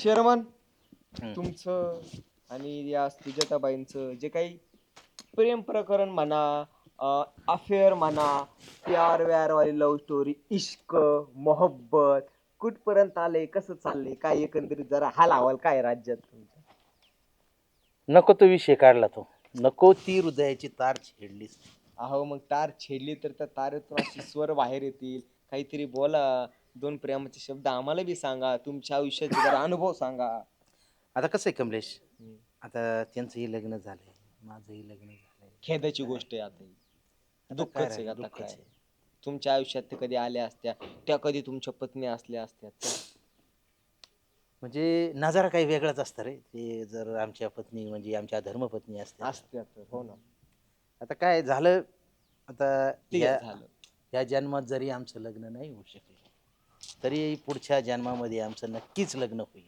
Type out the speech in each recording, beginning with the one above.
Sherman, हम्म. तुमचं आणि या सुजाताबाईंचं जे काही प्रेम प्रकरण म्हणा, अफेअर म्हणा, प्यार व्यार वाली लव्ह स्टोरी, इश्क, मोहब्बत कुठपर्यंत आले, कसं चाललंय, काय एकंदरीत जरा हाल हवाल काय राज्यात तुमच्या? नको तो विषय काढला तो. नको ती हृदयाची तार छेडलीस. अहो मग तार छेडली तर त्या तारेतून असे स्वर बाहेर येतील. काहीतरी बोला, दोन प्रेमाचे शब्द आम्हाला बी सांगा, तुमच्या आयुष्याचे जरा अनुभव सांगा. आता कसं आहे कमलेश, हम्म. आता त्यांचंही लग्न झालंय, माझंही लग्न झालंय. खेदाची गोष्ट आहे आता ही. आता दुःखच काय आहे राहिलं, आता दुःखच काय. आहे. तुमच्या आयुष्यात ते कधी आल्या असत्या, त्या कधी तुमच्या पत्नी असल्या असत्या तर. म्हणजे नजारा काही वेगळाच असतं रे. ते जर आमच्या पत्नी म्हणजे आमच्या धर्मपत्नी असत्या. असत्या तर हो ना. आता काय झालं, आता ते ह्या झालं. ह्या जन्मात जरी आमचं लग्न नाही होऊ शकलं तरी पुढच्या जन्मामध्ये आमचं नक्कीच लग्न होईल.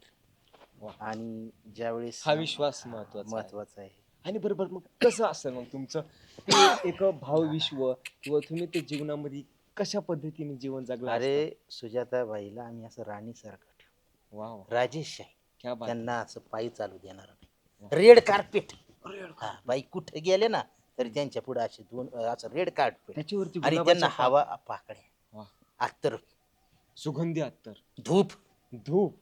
वा. आणि ज्यावेळेस हा विश्वास महत्वाचा आहे. महत्वाचा आहे. आणि बरोबर मग कसं असेल मग तुमचं ते एक भावविश्व किंवा तुम्ही ते जीवनामध्ये कशा पद्धतीने जीवन जगला असता? अरे सुजाताबाईला आम्ही असं राणीसारखं ठेवू, वा वा, राजेश आहे. क्या बात त्यांना आहे. असं पायी चालू देणार वा. नाही. Red carpet. अरे यार, हा, बाई कुठे गेले ना तरी त्यांच्या पुढे असे दोन असं रेड कार्पेट त्याच्यावरती आणि त्यांना गुलाबाच्या हवा पाकड्या, वा, अत्तर, सुगंधी अत्तर, धूप, धूप,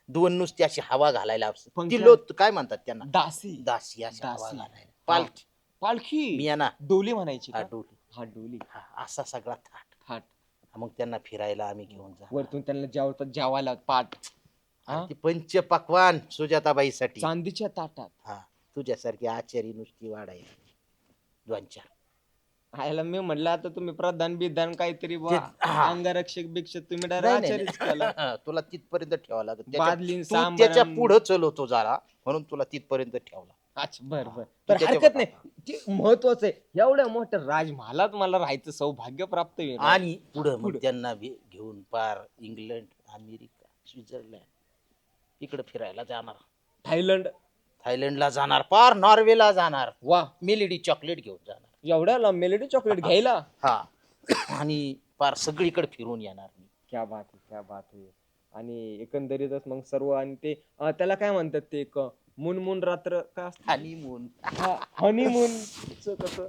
दोन नुसती अशी हवा घालायला पंख्या- तिलो काय म्हणतात त्यांना, दासी, दासी अशी हवा दासी. घालायला, हा. पालखी, पालखी, मी ना डोली म्हणायची हा का? डोली, हा डोली, हा असा सगळा थाट. थाट. मग त्यांना फिरायला आम्ही घेऊन जा. वरतून त्यांना जेवतात जेवायला पाट. हा? ती पंच पक्वान सुजाताबाईसाठी. चांदीच्या ताटात. हा, तुझ्यासारखी आचारी नुसती वाढायला दोन चार. आयला मी म्हटलं आता तुम्ही प्रधान बिधान काहीतरी ते- हा. अंगरक्षक बिक्षक तुम्ही नाही, डायरेक्ट नाही, आचार्यच केला. नाही. तुला तिथपर्यंत ठेवा लागत. बादलीन तू त्याच्या सांबार. पुढं चलवतो जरा म्हणून तुला तिथपर्यंत ठेवला. अच्छा बर बर. तू तर त्याच्या- हरकत नाही, ते महत्वाचं आहे. एवढ्या मोठ्या राजमहालात मला राहायचं सौभाग्य प्राप्त होईल. आणि पुढं मग पुढं. त्यांना घेऊन पार इंग्लंड, अमेरिका, स्वित्झर्लंड इकडे फिरायला जाणार. थायलंड. थायलंडला जाणार, पार नॉर्वेला जाणार, वा, मेलेडी चॉकलेट घेऊन जाणार. एवढ्या लांब मेलेडी चॉकलेट घ्यायला. हा आणि पार सगळीकडे फिरून येणार मी. क्या बात आहे, क्या बात आहे. आणि एकंदरीतच मग सर्व आणि ते त्याला काय म्हणतात ते एक मुनमुन रात्र काय असतं? हनीमून. हनीमून कसं?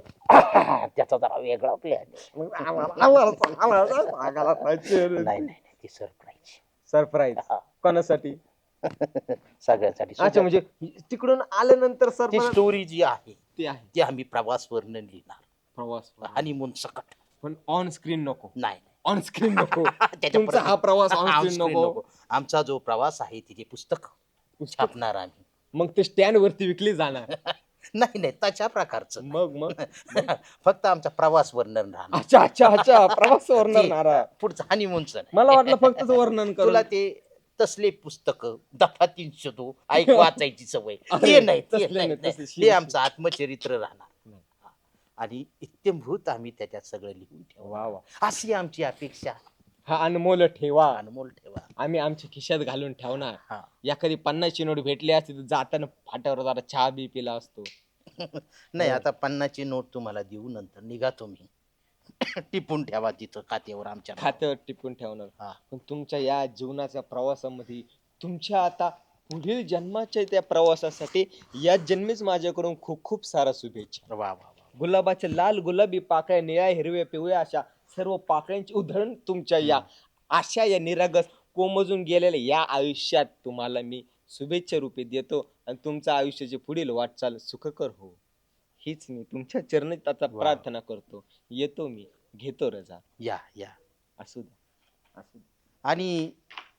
त्याचा जरा वेगळा प्लॅन. मग आम्हाला सांगायला पाहिजे. नाही नाही, ती सरप्राईज. सरप्राईज कोणासाठी? सगळ्यांसाठी. अच्छा, म्हणजे तिकडून आल्यानंतर ती सरप्राईज स्टोरी जी आहे ते आहे. ती आम्ही प्रवास वर्णन लिहिणार. प्रवास हनीमून सकट. पण ऑन स्क्रीन नको. नाही ऑन स्क्रीन नको. त्याच्या तुमचा हा प्रवास ऑन on स्क्रीन screen नको. आमचा जो प्रवास आहे तिथे पुस्तक छापणार आम्ही. मग ते स्टँड वरती विकली जाणार. नाही नाही, तशा प्रकारचं मग फक्त आमचा प्रवास वर्णन राहणार. अच्छा अच्छा अच्छा, प्रवास वर्णन नारा. पुढचं हनीमूनचं नाही. मला वाटलं फक्त वर्णन कर. तुला ते तसले पुस्तक दफा 302 ऐक वाचायची सवय अरे, ते नाही, तसले ते नाही, नाही, तसले ते आमचं आत्मचरित्र राहणार. नाही. आणि इत्यंभूत आम्ही त्याच्यात सगळं लिहून ठेवू. वा वा, अशी आमची अपेक्षा. हा अनमोल ठेवा. अनमोल ठेवा. आम्ही आमच्या खिशात घालून ठेवणार. हा. एखादी 50ची नोट भेटली असती तर जाताना फाट्यावर जरा चहा बी पिला असतो. नाही, आता 50ची नोट तुम्हाला देऊ, नंतर निघा तुम्ही. टिपून ठेवा तिथं खात्यावर आमच्या. खात्यावर टिपून ठेवणार. हा. पण तुमच्या या जीवनाच्या प्रवासामध्ये तुमच्या आता पुढील जन्माच्या त्या प्रवासासाठी या जन्मीच माझ्याकडून खूप खूप सारा शुभेच्छा. वा वा वा. गुलाबाच्या लाल गुलाबी पाकळ्या, निळ्या हिरव्या पिवळ्या अशा सर्व पाकळ्यांची उधळण तुमच्या या अशा या निरागस कोमजून गेलेल्या या आयुष्यात तुम्हाला मी शुभेच्छा रूपी देतो आणि तुमच्या आयुष्याची पुढील वाटचाल सुखकर हो, हीच मी तुमच्या चरणी त्याचा प्रार्थना करतो. येतो मी, घेतो रजा. या या. असू द्या, असू द्या. आणि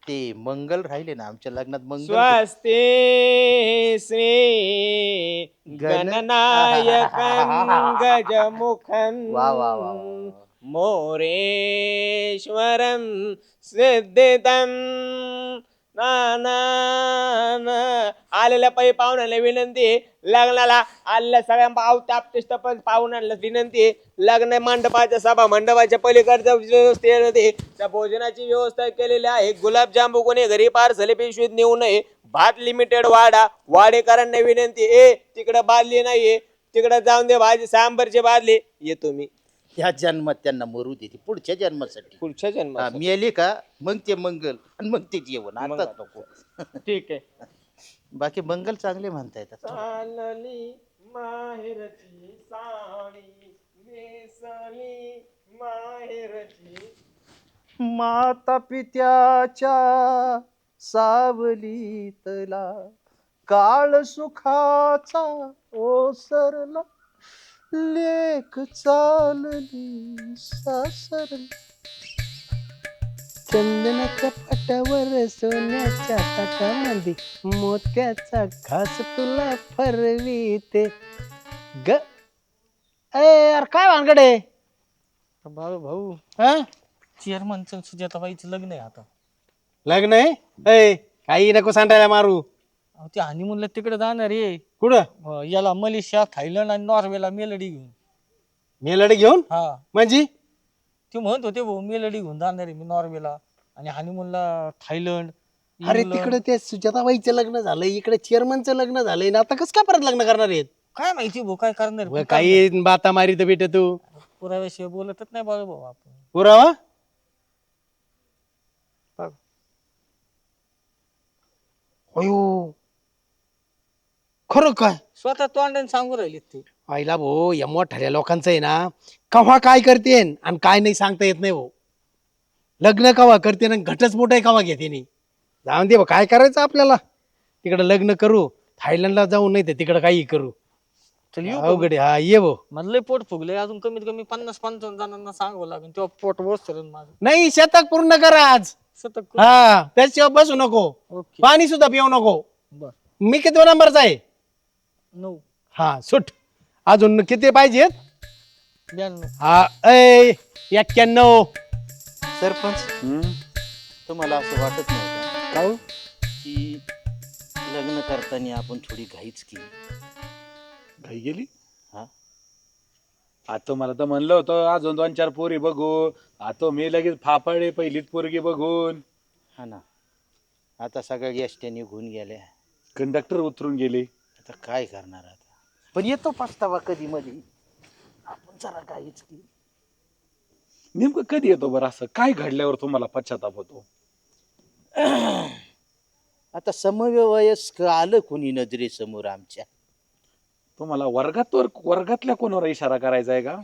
ते मंगल राहिले ना आमच्या लग्नात. मंगल स्वस्ते श्री गणनायकं गजमुखं वा वा वा वा. मोरेश्वरं सिद्धितं आलेल्या पै पाहुण्याला विनंती, लग्नाला आलेल्या सगळ्या पावत्याप्तिष्ट पण पाहुण्यांना विनंती, लग्न मंडपाच्या सभा मंडपाच्या पलीकडच्या व्यवस्थेमध्ये त्या भोजनाची व्यवस्था केलेली आहे. गुलाबजांबू कोणी घरी पार्सल पिशवीत नेऊ नये. भात लिमिटेड वाडा, वाडेकरांना विनंती, तिकडं बादली नाहीये, तिकडं जाऊन दे भाजी सांबरची बादली. येतो मी ह्या जन्मात त्यांना मरू देते पुढच्या जन्मासाठी. पुढच्या जन्मात. मेले का मग ते मंगल आणि मग ते जेवण. मग आताच नको. ठीक आहे. बाकी बंगल चांगले म्हणता येतात. चालली माहेरची साडी नेसली माहेरची. माता पित्याच्या सावलीतला काळ सुखाचा ओसरला लेक चालली सासरली. चंदनाच्या पाटावर सोन्याच्या ताटामध्ये मोत्याचा घास तुला फरवीते ग. यार काय भानगडे बाळू भाऊ, हा? चेअरमनचं सुजाताबाईचं लग्न आहे आता. लग्न आहे काही नको सांडायला मारू. अहो, ते हनीमूनला तिकडे जाणार आहे. कुठं याला मलेशिया, थायलंड आणि नॉर्वेला मेलडी घेऊन. मेलडी घेऊन हा, म्हणजे ते म्हणत होते भाऊ मेलडी घेऊन जाणार आहे मी नॉर्वेला आणि हनीमूनला थायलंड. अरे इंग्लंड. तिकडे ते सुजाताबाईचं लग्न झालंय, इकडे चेअरमनचं लग्न झालंय ना, आता कसं काय परत लग्न करणार आहेत? काय माहिती भाऊ काय करणार व काही बाता मारी तर बेटा तू. पुराव्याशिवाय बोलतच नाही बाळू भाऊ आपण. पुरावा अयो खरं काय स्वतः तोंडाने सांगू राहिले ते. आईला भाऊ या मोठ्या लोकांचं आहे ना, कव्हा काय करते आणि काय नाही सांगता येत नाही भाऊ. लग्न कवा करते ना घटच मोठा कवा घेते नाही. जाऊन दे भाऊ, काय करायचं आपल्याला. तिकडे लग्न करू, थायलंडला जाऊ, नाही तर तिकडे काही करू. चल येऊ का? अवघड आहे. हा ये भाऊ. मला लय पोट फुगले, अजून कमीत कमी 50-55 जणांना सांगावं लागेल तेव्हा पोट बसतं माझं. नाही शतक पूर्ण करा आज. सतत. हा त्याशिवाय बसू नको, ओके, पाणी सुद्धा पिऊ नको. बर. मी किती नंबरचा आहे? 9, हा सुट. अजून किती पाहिजेत? 92. हा 91. सरपंच तुम्हाला असं वाटत नाही का की लग्न करताना आपण थोडी घाईच केली? घाई गेली. हा. आता मला तर म्हणलं होतं अजून 2-4 पोरी बघू. आता मी लगेच फाफाडे पहिलीच पोरगी बघून. हा ना, आता सगळ्या एसट्या निघून गेल्या. कंडक्टर उतरून गेले. आता काय करणार आता? पण येतो पस्तावा कधी मध्ये. आपण जरा घाईच केली. नेमकं कधी येतो बरं असं? काय घडल्यावर तुम्हाला पश्चाताप होतो? आता समवयस्क आलं कोणी नजरेसमोर आमच्या. तुम्हाला वर्गातल्या कोणावर इशारा करायचा आहे का?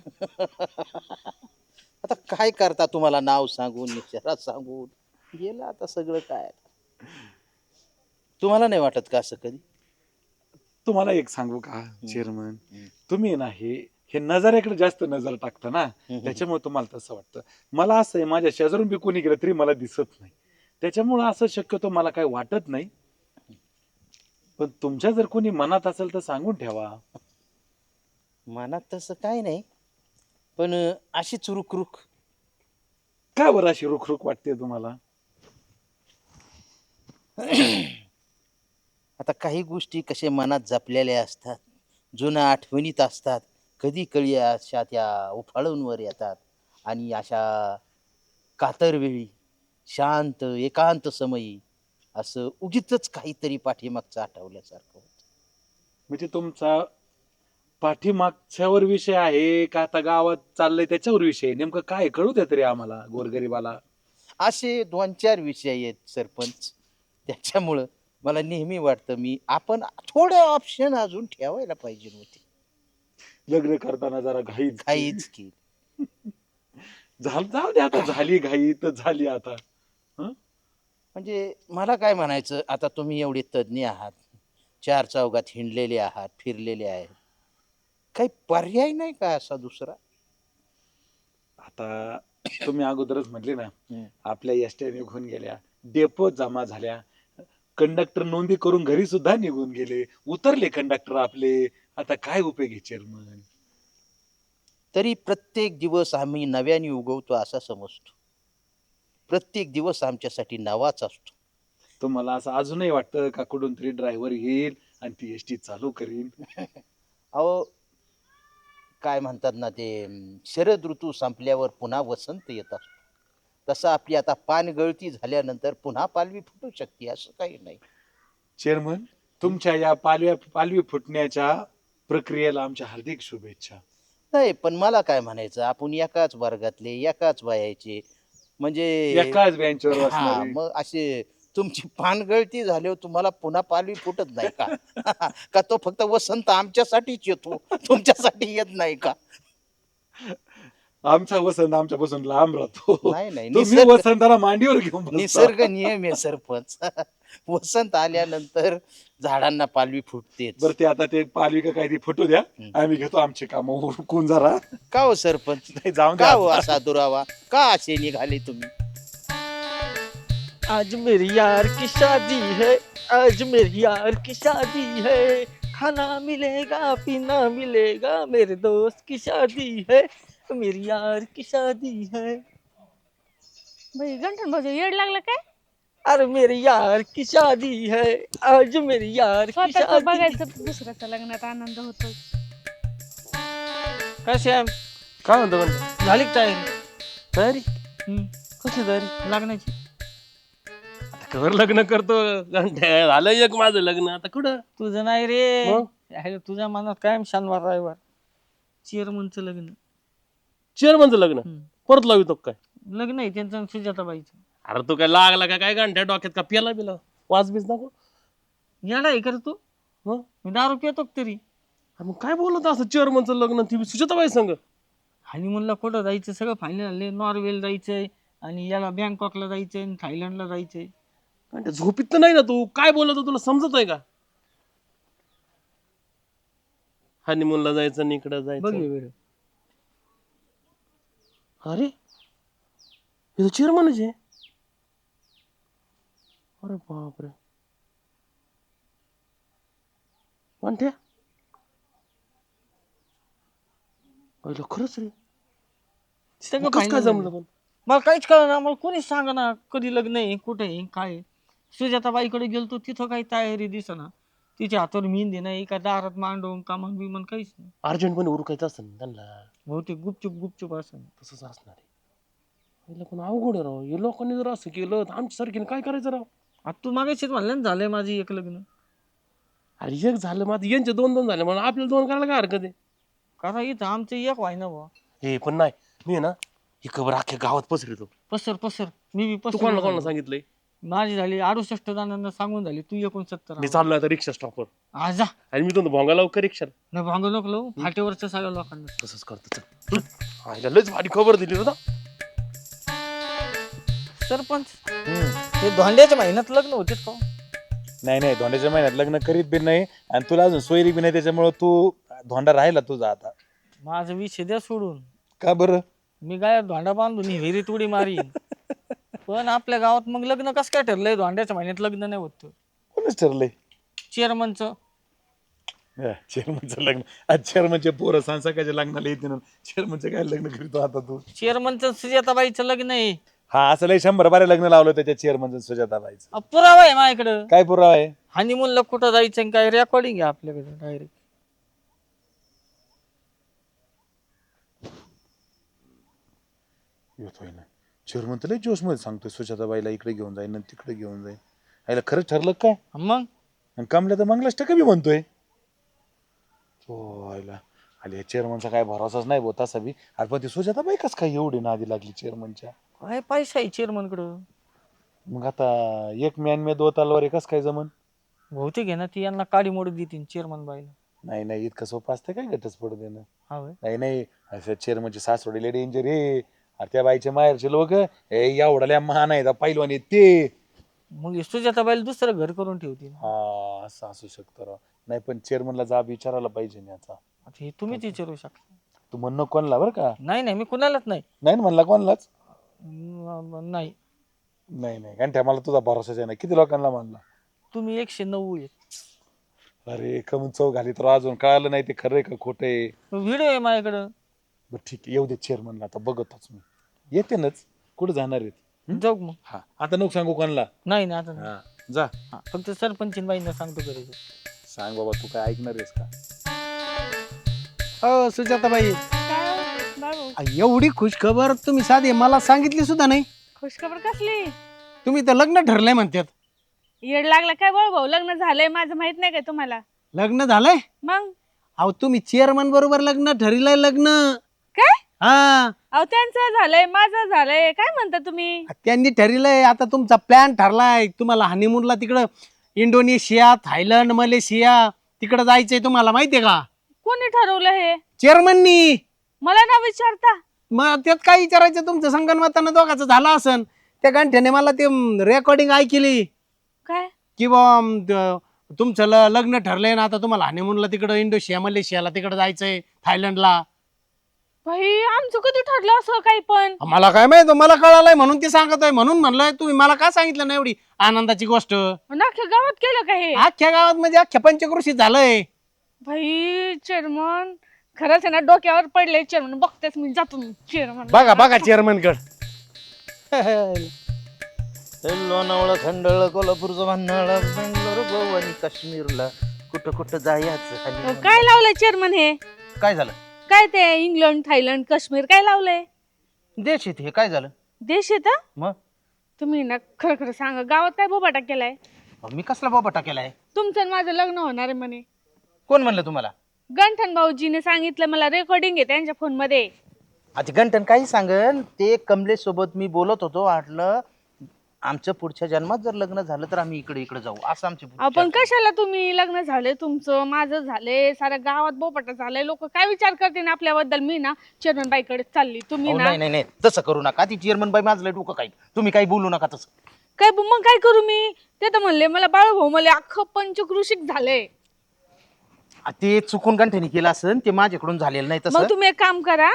आता काय करता, तुम्हाला नाव सांगून इशारा सांगून गेलं आता सगळं. काय तुम्हाला नाही वाटत का असं कधी? तुम्हाला एक सांगू का चेअरमन, तुम्ही ना हे नजरेकडे जास्त नजर टाकता ना, त्याच्यामुळे तुम्हाला तसं वाटतं. मला असं आहे, माझ्या शेजारून बी कोणी गेलं तरी मला दिसत नाही, त्याच्यामुळं असं शक्यतो मला काही वाटत नाही. पण तुमच्या जर कोणी मनात असेल तर सांगून ठेवा. मनात तसं काय नाही, पण अशीच रुखरुख. का बरं अशी रुखरुख वाटते तुम्हाला? आता काही गोष्टी कसे मनात जपलेल्या असतात, जुन्या आठवणीत असतात. कधी कळी अशा त्या उफाळूनवर येतात आणि अशा कातर वेळी शांत एकांत समयी असं उगीचच काहीतरी पाठीमागचं आठवल्यासारखं होतं. म्हणजे तुमचा पाठीमागच्यावर विषय आहे का आता गावात चाललंय त्याच्यावर विषय आहे? नेमकं काय कळू द्या तरी आम्हाला गोरगरीबाला. असे 2-4 विषय आहेत सरपंच. त्याच्यामुळं मला नेहमी वाटतं आपण थोडे ऑप्शन अजून ठेवायला पाहिजे होते. लग्न करताना जरा घाईच काहीच की जाऊ दे, आता झाली घाई तर झाली आता. म्हणजे मला काय म्हणायचं, आता तुम्ही एवढे तज्ज्ञ आहात, 4 चौघात हिंडलेले आहात, फिरलेले आहेत, काही पर्याय नाही का असा दुसरा? आता तुम्ही अगोदरच म्हटले ना, आपल्या एसट्या निघून गेल्या, डेपो जमा झाल्या, कंडक्टर नोंदी करून घरी सुद्धा निघून गेले, उतरले कंडक्टर आपले. आता काय उपयोग आहे चेअरमन? तरी प्रत्येक दिवस आम्ही नव्याने उगवतो असा समजतो. प्रत्येक दिवस आमच्यासाठी नवाच असतो. तुम्हाला असं अजूनही वाटतं का कुठून तरी ड्रायव्हर येईल आणि ती एसटी चालू करीन? अहो काय म्हणतात ना, ते शरद ऋतू संपल्यावर पुन्हा वसंत येत असतो. तसं आपली आता पानगळती झाल्यानंतर पुन्हा पालवी फुटू शकते, असं काही नाही. चेअरमन, तुमच्या या पालवी फुटण्याच्या प्रक्रियेला आमच्या हार्दिक शुभेच्छा. नाही, पण मला काय म्हणायचं, आपण एकाच वर्गातले, एकाच वयाचे, म्हणजे एकाच बेंचवर हा, बसणारे. मग असे तुमची पानगळती झाल्यावर तुम्हाला पुन्हा पालवी फुटत नाही का? का तो फक्त वसंत आमच्यासाठीच येतो, तुमच्यासाठी येत नाही का? आमचा वसंत आमच्यापासून लांब राहतो. नाही नाही, तुम्ही निसर्ग वसंताला मांडीवर घेऊन बसता. निसर्ग नियम आहे सरपंच. वसंत आल्यानंतर झाडांना पालवी फुटतेच. बरं ते आता ते पालवी काय ती फुटू द्या, आम्ही घेतो आमचे काम उरकून जरा. का हो सरपंच? नाही जाऊन का द्या हो आता. असा दुरावा? का असे निघाले तुम्ही? आज मेरी यार की शादी है, आज मेरी यार की शादी है, खाना मिलेगा पीना मिलेगा, मेरे दोस्त की शादी है, मेरी यार की शादी है. बाई गंठन भाऊजी येड लागलं काय? अरे मेरी यार की शादी है, आज मेरी यार की स्वतःच शादी. बघायचं दुसऱ्याच्या लग्नात आनंद होतो. कसे आहे? काय म्हणतो पण झाली का तयारी? तयारी हम्म, कसली तयारी? लग्नाची. आता कवर लग्न करतो घंट्या झालं एक माझं लग्न आता कुठं तुझं नाही रे. मग? अरे तुझ्या मनात कायम शनिवार रविवार चेअरमनचं लग्न. चेअरमनचं लग्न हम्म. परत लावितो काय? लग्न आहे त्यांचं आणि सुजाताबाईचं. अरे तू काय लागला का काय घंट्या डोक्यात का पेला बिला वाज बीज नको येडा आहे कर तू. मग मी दारू पितो का तरी. अरे मग काय बोलत असं चेअरमनचं लग्न ती सुजाताबाई संग हनीमूनला कुठं जायचं सगळं फायनल झाले. नॉर्वेला जायचंय आणि याला बँकॉकला जायचंय आणि थायलंडला जायचंय. घंट्या झोपीत तर नाही ना तू काय बोलत तुला समजत आहे का? हनीमूनला जायचं आणि इकडं बघ जायचं. वेळ. अरे हे चेअरमनच आहे. अरे बापरे म्हणते खरंच रे सगळं कसं काय final जमलं झालं. पण? मला काहीच कळलं मला कोणीच सांगा ना कधी लग्न आहे कुठे आहे काय आहे. सुजाताबाईकडे गेलतो तिथं काही तयारी दिसना. तिच्या हातावर मेहंदी नाही का दारात मांडून कामान बिमान काहीच नाही. अर्जंट पण उरकायचं असतं ना त्यांना बहुतेक गुपचूप गुपचूप असं. तसंच असणार आहे. पहिलं पण अवघड आहे राव हे लोकांनी जर असं केलं तर आमच्या सारखीने काय करायचं राव? आता तू मागायची म्हणलं ना झालंय माझी एक लग्न. अरे एक झालं माझं यांचे दोन दोन झाले म्हणून आपल्याला दोन करायला काय हरकत आहे? कारण इथं आमचं एक व्हाय ना बुवा. हे पण नाही मी आहे ना ही खबर अख्ख्या गावात पसरतो. पसर पसर मी बी तू कोणाला कोणाला पसर. सांगितलंय? माझी झाली 68 जणांना सांगून झाली तू 69. मी चाललोय आता रिक्षा स्टॉपवर आज जा आणि मी तो भोंगा लावू का रिक्षा न भांगू नको लावू फाटेवरच्या सगळ्या लोकांना. तसंच करतो चल. आईला लयच भारी खबर दिली होता. सरपंच हे धोंड्याच्या महिन्यात लग्न होते का? नाही नाही धोंड्याच्या महिन्यात लग्न करीत बी नाही आणि तुला अजून सोयरी बी नाही त्याच्यामुळे तू धोंडा राहिला तुझा आता. माझं विषय द्या सोडून. का बरं? मी काय धोंडा बांधून ही विहिरीत उडी मारी. पण आपल्या गावात मग लग्न कसं काय ठरलंय धोंड्याच्या महिन्यात लग्न नाही होत. कोणच ठरलंय? चेअरमनचं. चेअरमनचं लग्न आज चेअरमनचे पोरं सांसाकाच्या लग्नाला येते ना चेअरमनचं काय लग्न करीतो आता तू? चेअरमनचं सुजाताबाईचं लग्न आहे. हा असं लय 100 बारे लग्न लावलं त्याच्या चेअरमनचं सुजाताबाईचं. पुरावा आहे माझ्याकडं. काय पुरावा आहे? हनीमूनला कुठं जायचं आणि काय रेकॉर्डिंग आहे आपल्याकडे डायरेक्ट. येतोय ना चेअरमन तर लय जोश मध्ये सांगतोय सुजाताबाईला इकडे घेऊन जाईन आणि तिकडे घेऊन जाईन. आईला खरंच ठरलं काय? मग आणि कमल्या तर मंगलाच टक्का बी म्हणतोय. हो आईला आले चेअरमनचा काय भरोसाच नाही बोत तसा बी. आज पण ती सुजाताबाई कस काय एवढी नादी लागली चेअरमनच्या? काय पैसा आहे चेअरमनकडं. मग आता एक मॅन मे दो तलवार कस काय जमन? बहुतेक आहे ना ती यांना काडी मोड देतील चेअरमन बाईला. नाही नाही इतकं सोपं असतं काय घटस्फोट देणं? हा होय. नाही नाही असं चेअरमनची सासवडी लय डेंजर हे. अरे त्या बाईच्या माहेरचे लोक एवढ्या महान आहेत पैलवान आहेत ते. मग हे सुजाताबाईला दुसरं घर करून ठेवतील. हा असं असू शकतं राव. नाही पण चेअरमनला जाब विचारायला पाहिजे ना याचा. आता हे तुम्हीच विचारू शकता. तू म्हणणं कोणला बरं का? नाही नाही मी कुणालाच नाही. नाही ना म्हणला कोणलाच? नाही नाही नाही कारण मला तुझा भरोसाच आहे ना. किती लोकांना म्हणला? तुम्ही 109 आहेत. अरे कमून चव घाली तर अजून कळालं नाही ते खरं आहे का खोटं आहे. व्हिडिओ आहे माझ्याकडं. बरं ठीक आहे येऊ दे चेअरमनला आता बघतच मी. येते नाच कुठं जाणार आहेत? जाऊ मग. हा आता नको सांगू कोणला. नाही ना आता नाही. हा जा हा, फक्त सरपंचीन बाईंना सांगतो घरी जाऊ. सांग बाबा तू काय ऐकणार आहेस का? हो सुजाताबाई, काय बाबू एवढी खुश खबर तुम्ही साधी मला सांगितली सुद्धा नाही. खुशखबर कसली? तुम्ही तर लग्न ठरलंय म्हणतात. येड लागला काय बाळू भाऊ? लग्न झालंय माझं माहित नाही काय तुम्हाला? लग्न झालंय? मग अहो तुम्ही चेअरमन बरोबर लग्न ठरलंय लग्न. काय? हा अहो त्यांचं झालंय माझं झालंय काय म्हणता तुम्ही? त्यांनी ठरलंय आता तुमचा प्लॅन ठरलाय तुम्हाला हनीमूनला तिकडं इंडोनेशिया थायलंड मलेशिया तिकडं जायचंय तुम्हाला माहितीये का कोणी ठरवलं हे? चेअरमननी. मला ना विचारता? मग त्यात काय विचारायचं तुमचं संगणमतानं दोघाचं झालं असन. त्या गांठ्याने मला ते रेकॉर्डिंग ऐकली काय? की बा तुमचं लग्न ठरलंय ना आता तुम्हाला हनीमूनला तिकडं इंडोनेशिया मलेशियाला तिकडं जायचंय थायलंडला. भाई आमचं कधी ठरलं असं काही पण? मला काय माहित मला कळालंय म्हणून ते सांगत आहे म्हणून म्हणलंय तुम्ही मला का सांगितलं ना एवढी आनंदाची गोष्ट. अख्ख्या गावात केलं का हे? अख्ख्या गावात म्हणजे अख्ख्या पंचक्रोशीत झालंय. भाई चेअरमन खरंच आहे ना डोक्यावर पडले चेअरमन. बघतेच मी जातो चेअरमन. बघा चेअरमन कड. लोणावळा खंडळ कोल्हापूरचं भांडळ बेंगलोर गोवा आणि काश्मीरला कुठं कुठं जायचं. काय लावलंय चेअरमन हे? काय झालं? काय ते इंग्लंड थायलंड काश्मीर काय लावलंय? देश येते हे काय झालं? देश येत? मग तुम्ही ना खरं खरं सांगा गावात काय बोबाटा केलाय? मी कसला बाबा केलाय? तुमचं आणि माझं लग्न होणार आहे म्हणे. कोण म्हणलं तुम्हाला? गंठन भाऊजीने सांगितलं मला. रेकॉर्डिंग आहे त्यांच्या फोन मध्ये. आता गंठन काही सांगन ते कमलेश सोबत मी बोलत होतो वाटलं आमचं पुढच्या जन्मात जर लग्न झालं तर आम्ही इकडे इकडे जाऊ असं आमची आपण कशाला तुम्ही लग्न झाले तुमचं माझं झाले साऱ्या गावात बोपाटा झालाय. लोक काय विचार करते ना आपल्याबद्दल. मी ना चेअरमन बाईकडे चालली. तुम्ही ना नाही नाही तसं करू नका. ती चेअरमन बाई माझं डोकं काय तुम्ही काही बोलू नका तसं. काय मग काय करू मी? ते तर म्हणले मला बाळभाऊ मला अख्खं पंचकृषिक झालंय. ते चुकून गंठ्याने केलं असेल ते माझ्याकडून झालेलं नाही तसं. मग तुम्ही एक काम करा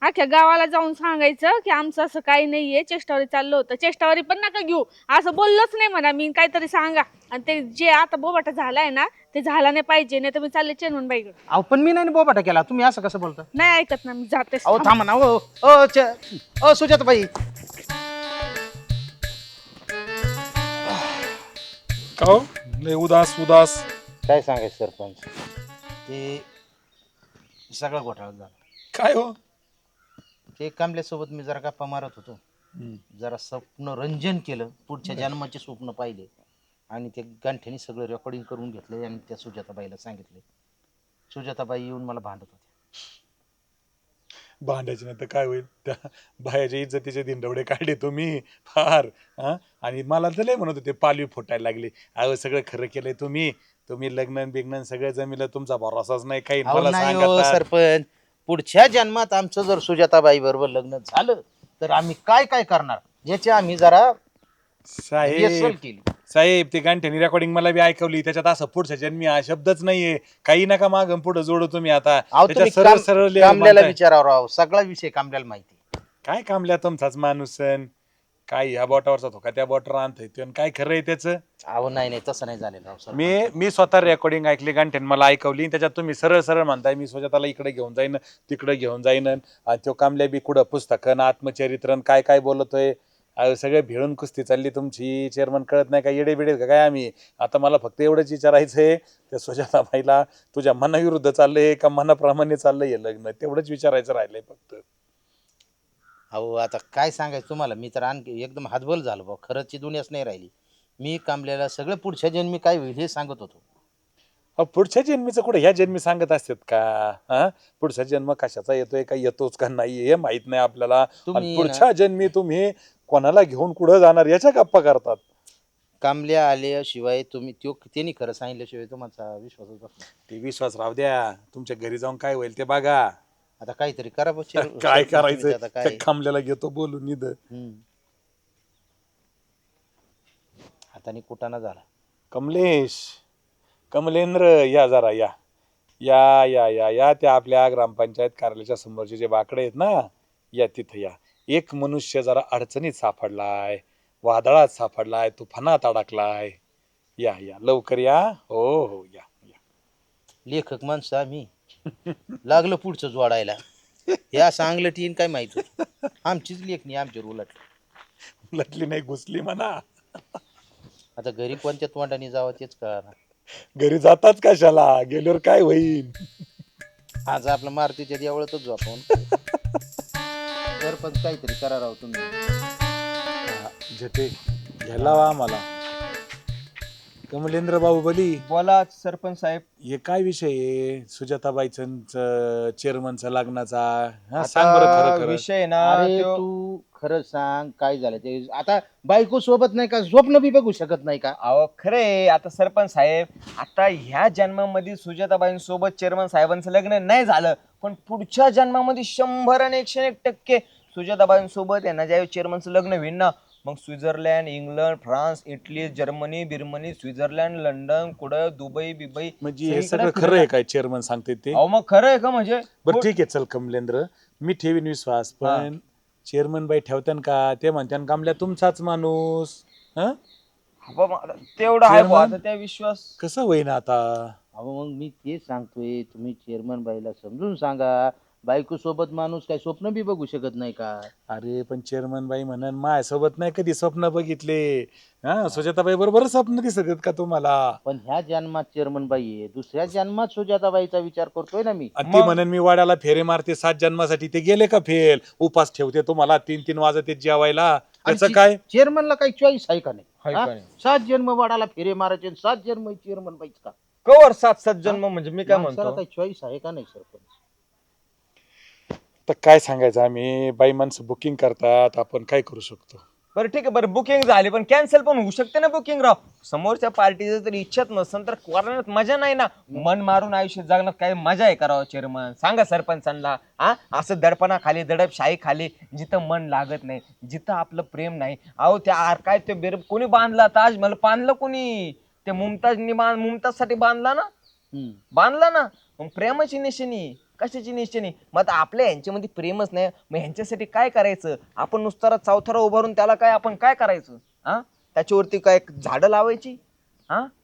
अख्ख्या गावाला जाऊन सांगायचं की आमचं असं काही नाहीये चेष्टावरी चाललं होतं. चेष्टावरी पण नका घेऊ असं बोललोच नाही म्हणा मी. काहीतरी सांगा. आणि ते जे आता बोबाटा झालाय ना ते झाला नाही पाहिजे. नाही तर मी चालले चेअरमन बाईकडे. अहो पण मी नाही बोबाटा केला. तुम्ही असं कसं बोलता? नाही ऐकत ना मी जाते. अहो थांबा ना. ओ सुजाताबाई का लय उदास उदास. काय सांगायचं सरपंच ते सगळं घोटाळा झाला. काय हो? ते कमल्यासोबत मी जरा गप्पा मारत होतो. जरा स्वप्न रंजन केलं. पुढच्या जन्माचे स्वप्न पाहिले आणि ते गांठ्याने सगळं रेकॉर्डिंग करून घेतलं आणि त्या सुजाताबाईला सांगितले. सुजाताबाई येऊन मला भांडत होत्या. भांडायचे नाही तर काय होईल? त्या बायाच्या इज्जतीचे दिंडवडे काढले तुम्ही फार. आणि मला तर लय म्हणत होते पालवी फुटायला लागली. अहो सगळं खरं केलंय तुम्ही. तुम्ही लग्न बिग्न सगळं जमिलं. तुमचा भरोसाच नाही काही. मला सांगा सरपंच पुढच्या जन्मात आमचं जर सुजाताबाई बरोबर लग्न झालं तर आम्ही काय काय करणार याची आम्ही जरा साहेब केली. साहेब ते गांठ्यानी रेकॉर्डिंग मला बी ऐकवली. त्याच्यात असं पुढच्या जन्मी हा शब्दच नाहीये. काही नका माग पुढे जोडू तुम्ही आता. सरळ सरळ कामल्याला विचारावं राव. सगळा विषय कामल्याला माहिती. काय कामल्या तुमचाच माणूसन. काय ह्या बोटावरचा धोका त्या बोटावर आणतोय ते काय खरं आहे त्याचं? अहो नाही तसं नाही झालेलं राव. मी स्वतः रेकॉर्डिंग ऐकली गांठ्यान मला ऐकवली. त्याच्यात तुम्ही सरळ सरळ म्हणताय मी स्वतःला इकडे घेऊन जाईन तिकडे घेऊन जाईन. आणि तो कामल्या बी कुठं पुस्तकन आत्मचरित्रण काय काय बोलतोय. सगळे भिळून कुस्ती चालली तुमची. चेअरमन कळत नाही का येडे बिडे का काय आम्ही? आता मला फक्त एवढंच विचारायचंय त्या सुजाताबाईला तुझ्या मनाविरुद्ध चाललंय का मनाप्रमाणे चाललंय हे लग्न? तेवढंच विचारायचं राहिलंय फक्त. अहो आता काय सांगायचं तुम्हाला. मी तर आणखी एकदम हातबल झालो भाऊ. खरंची दुनियाच नाही राहिली. मी कामल्याला सगळं पुढच्या जन्मी काय होईल हे सांगत होतो. पुढच्या जन्मीचं कुठे ह्या जन्मी सांगत असतात का? पुढचा जन्म कशाचा येतोय का येतोच का नाही हे माहित नाही आपल्याला. पुढच्या जन्मी तुम्ही कोणाला घेऊन कुठं जाणार याच्या गप्पा करतात. कामल्या आल्याशिवाय तुम्ही त्यांनी खरं सांगितल्याशिवाय तुम्हाला विश्वासच बसला. ते विश्वास राहू द्या. तुमच्या घरी जाऊन काय होईल ते बघा. आता काहीतरी करा. काय करायचं? कामल्याला घेतो बोलून निध हाताने कुटाणा झाला. कमलेंद्र या जरा या या या या या त्या आपल्या ग्रामपंचायत कार्यालयाच्या समोरचे जे बाकडे आहेत ना या तिथं या. एक मनुष्य जरा अडचणीत सापडलाय. वादळात सापडलाय. तुफानात अडकलाय. या या लवकर या. हो हो या या. लेखक माणसं आम्ही लागलं पुढचं जोडायला. या सांगलं टीन काय माहित होत. आमचीच लेखणी आमच्यावर उलटली नाही घुसली म्हणा. आता घरी कोणत्या तोंडाने जावं तेच कळणार. घरी जाताच कशाला? गेल्यावर काय होईल? आज आपलं मारुतीच्या देवळातच जाऊ आपण. सरपंच काहीतरी करा राव तुम्ही. झटे घ्यायला वा मला. कमलेंद्र बाहुबली, बोला सरपंच साहेब. हे काय विषय आहे सुजाताबाईचं चेअरमनचा लग्नाचा? हा, सांग बरं खरं आता खरं. विषय ना अरे त्यो- तू खरं सांग काय झालं ते. आता बायको सोबत नाही का, स्वप्न बी बघू शकत नाही का? अहो खरे आता सरपंच साहेब, आता ह्या जन्मामध्ये सुजाताबाईंसोबत चेअरमन साहेबांचं लग्न नाही झालं, पण पुढच्या जन्मामध्ये 100 आणि 101% सुजाताबाईंसोबत आहे ना ज्यावेळी चेअरमनचं लग्न होईल ना, मग Switzerland, England, France, Italy, Germany, बिर्मनी, स्वित्झर्लंड, लंडन, कुठं दुबई बिबई. म्हणजे हे सगळीकडे सगळं खरं फिरणार. आहे काय चेअरमन सांगते ते? अहो मग खरं आहे का म्हणजे? बरं ठीक आहे, चल कमलेंद्र, मी ठेवीन विश्वास, पण चेअरमन बाई ठेवत्यान का? ते म्हणत्यान कामल्या तुमचाच माणूस. हा, बाबा, तेवढं आहे बुवा, चेअरमन? आता त्या विश्वास. कसं होईन आता? अहो मग मी तेच सांगतोय, तुम्ही चेअरमन बाईला समजून सांगा, बायको सोबत माणूस काय स्वप्न बी बघू शकत नाही का? अरे पण चेअरमन बाई म्हणन माझ्यासोबत नाही कधी स्वप्न बघितले. हा, सुजाताबाई बरोबर स्वप्न दिसत आहेत का तुम्हाला? पण ह्या जन्मात चेअरमन बाई आहे, दुसऱ्या जन्मात सुजाताबाईचा विचार करतोय ना मी. आणि ती म्हणन मी वाड्याला फेरे मारते 7 जन्मासाठी, ते गेले का फेल? उपास ठेवते तुम्हाला 3-3 वाजते जेवायला, त्याचं काय? चेअरमनला काही चॉईस आहे का आहे नाही? का हा? नाही? 7 जन्म वाडाला फेरे मारायचे, 7 जन्म चेअरमन बाईच का? कवर 7-7 जन्म म्हणजे मी काय माणसाला म्हणतो, काही चॉईस आहे का नाही सरपंच? तर काय सांगायचं, आम्ही बाई माणसं बुकिंग करतात, आपण काय करू शकतो? बरं ठीक आहे, बरं बुकिंग झाली पण कॅन्सल पण होऊ शकते ना बुकिंग राव. समोरच्या पार्टीचं जर इच्छाच नसेल तर करण्यात मजा नाही ना. मन मारून आयुष्य जगण्यात काय मजा आहे करावं चेअरमन? सांगा सरपंचांना. असं दडपणा खाली, दडपशाही खाली, जिथं मन लागत नाही, जिथं आपलं प्रेम नाही. अहो त्या काय ते कोणी बांधला ताजमहल? बांधलं कोणी? ते मुमताजसाठी बांधला ना, बांधला ना. मग प्रेमाची निशाणी, कशाची निशाणी? मग आता आपल्या ह्यांच्यामध्ये प्रेमच नाही, मग ह्यांच्यासाठी काय करायचं? आपण नुसता चौथरा उभारून त्याला काय आपण काय करायचं? त्याच्यावरती काय झाडं लावायची?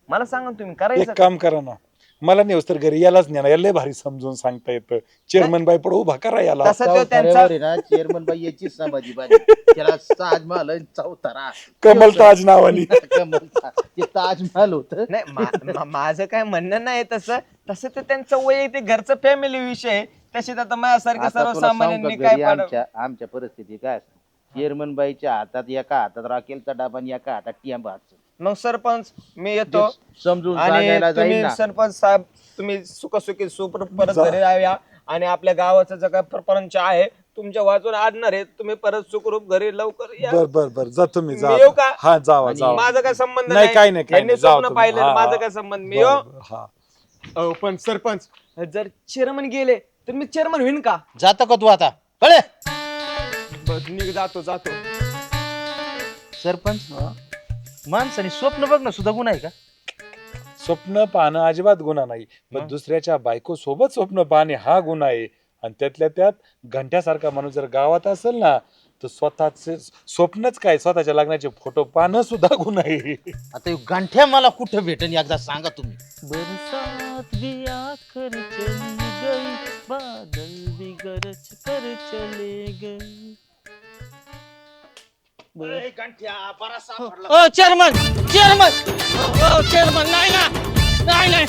मला सांगा तुम्ही एक करायचं? काम करा ना, मला नेऊस तर घरी यालाच नाही ना, याला लय भारी समजून सांगता येतं. चेअरमन बाई पुढे उभा करा याला. तसं तो त्यांचा चेअरमन बाई याची समाधी बाजी, त्याला ताजमहल आणि चौतारा. कमल ताज नावानी. ते ताजमहल होत. नाही माझं काय म्हणणं नाही तसं तसं ते त्यांचं वैयक्तिक घरचं फॅमिली विषय आहे. तशात आता माझ्यासारख्या सर्वसामान्यांनी काय पाडलं? आमच्या परिस्थिती काय चेअरमन बाईच्या हातात एका हातात राखेलचा डाबा आणि एका हातात टिंबा. मग सरपंच मी येतो समजून आणि सांगायला जाईल तुम्ही ना. सरपंच साहेब तुम्ही सुखसुखी परत घरी याव्या आणि आपल्या गावाचा जो काय प्रपंच आहे तुमच्या वाचून आणणार आहे, तुम्ही परत सुखरूप घरी लवकर या. बर बर बर, जा तुम्ही मी येऊ का? हा, जावा जावा. माझा काय संबंध नाही, काय नाही, काय यांनी नाही, जाऊ स्वप्न तुम्ही. पाहिलं, हा, माझा हा. काय संबंध? मी बर, येऊ. बर, हा. पण सरपंच जर चेअरमन गेले तर मी चेअरमन होईन का? जातो का तू आता? कळे बस मी जातो. सरपंच, माणसाने स्वप्न बघणं सुद्धा गुन्हा आहे का? स्वप्न पाहणं अजिबात गुन्हा नाही, पण दुसऱ्याच्या बायको सोबत स्वप्न पाहणे हा गुन्हा आहे. आणि त्यातल्या त्यात घंट्यासारखा माणूस जर गावात असेल ना, तर स्वतःचे स्वप्नच काय, स्वतःच्या लग्नाचे फोटो पाहणं सुद्धा गुन्हा आहे. आता ह्यो गांठ्या मला कुठं भेटेल एकदा सांगा तुम्ही. बरसात भी आकर चली गई, बादल भी गरज कर चले गए. ओ चेअरमन, चेअरमन नाही ना, नाही.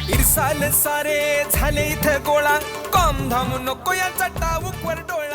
इरसाल सारे झाले इथं गोळा, कॉम धाम नको या चटावर डोळा.